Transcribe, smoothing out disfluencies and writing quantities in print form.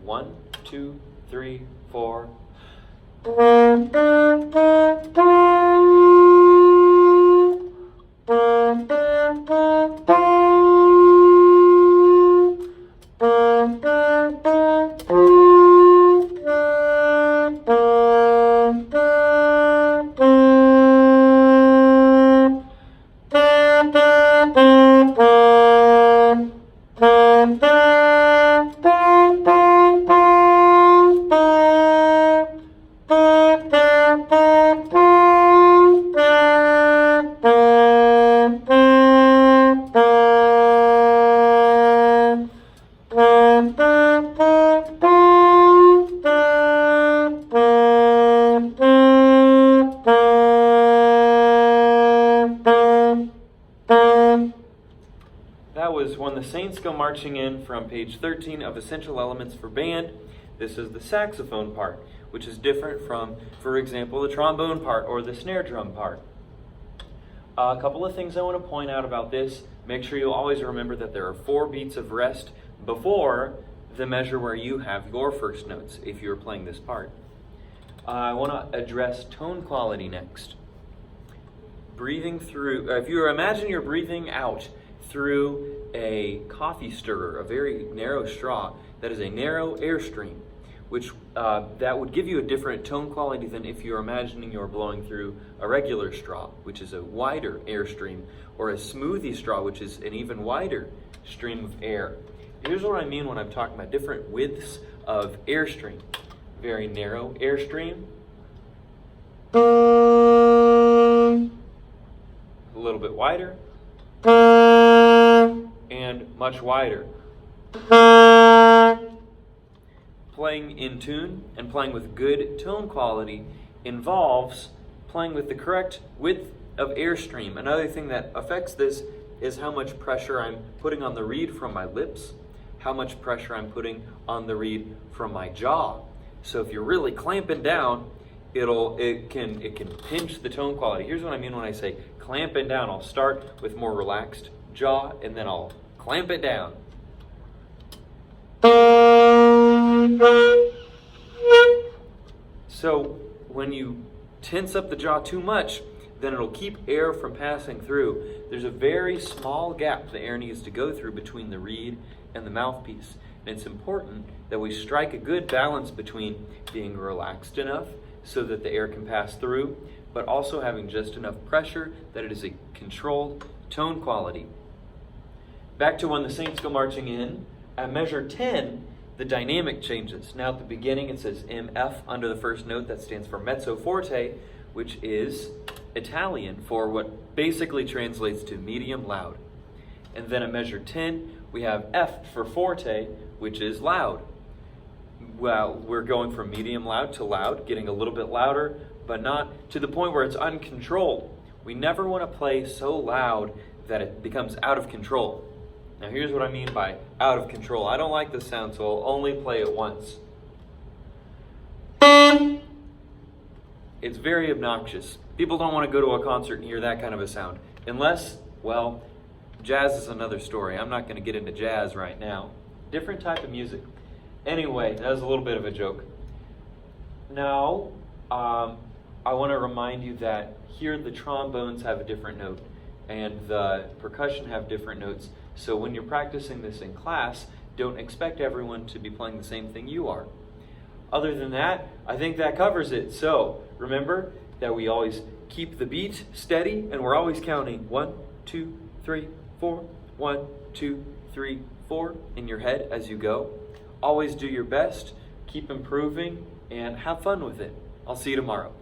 1, 2, 3, 4. That was When the Saints Go Marching In from page 13 of Essential Elements for Band. This is the saxophone part, which is different from, for example, the trombone part or the snare drum part. A couple of things I want to point out about this. Make sure you always remember that there are 4 beats of rest before the measure where you have your first notes if you're playing this part. I want to address tone quality next. Breathing through, if you imagine you're breathing out through a coffee stirrer, a very narrow straw, that is a narrow airstream, which that would give you a different tone quality than if you're imagining you're blowing through a regular straw, which is a wider airstream, or a smoothie straw, which is an even wider stream of air. Here's what I mean when I'm talking about different widths of airstream. Very narrow airstream, a little bit wider, and much wider. Playing in tune and playing with good tone quality involves playing with the correct width of airstream. Another thing that affects this is how much pressure I'm putting on the reed from my lips, how much pressure I'm putting on the reed from my jaw. So if you're really clamping down, it can pinch the tone quality. Here's what I mean when I say clamping down. I'll start with more relaxed jaw and then I'll clamp it down. So when you tense up the jaw too much, then it'll keep air from passing through. There's a very small gap the air needs to go through between the reed and the mouthpiece. And it's important that we strike a good balance between being relaxed enough so that the air can pass through, but also having just enough pressure that it is a controlled tone quality. Back to When the Saints Go Marching In, at measure 10, the dynamic changes. Now at the beginning it says MF under the first note. That stands for mezzo forte, which is Italian for what basically translates to medium loud. And then at measure 10, we have F for forte, which is loud. Well, we're going from medium loud to loud, getting a little bit louder, but not to the point where it's uncontrolled. We never want to play so loud that it becomes out of control. Now here's what I mean by out of control. I don't like this sound, so I'll only play it once. It's very obnoxious. People don't want to go to a concert and hear that kind of a sound. Unless, well, jazz is another story. I'm not going to get into jazz right now. Different type of music. Anyway, that was a little bit of a joke. Now, I want to remind you that here the trombones have a different note and the percussion have different notes. So when you're practicing this in class, don't expect everyone to be playing the same thing you are. Other than that, I think that covers it. So remember that we always keep the beat steady and we're always counting 1, 2, 3, 4, 1, 2, 3, 4 in your head as you go. Always do your best, keep improving, and have fun with it. I'll see you tomorrow.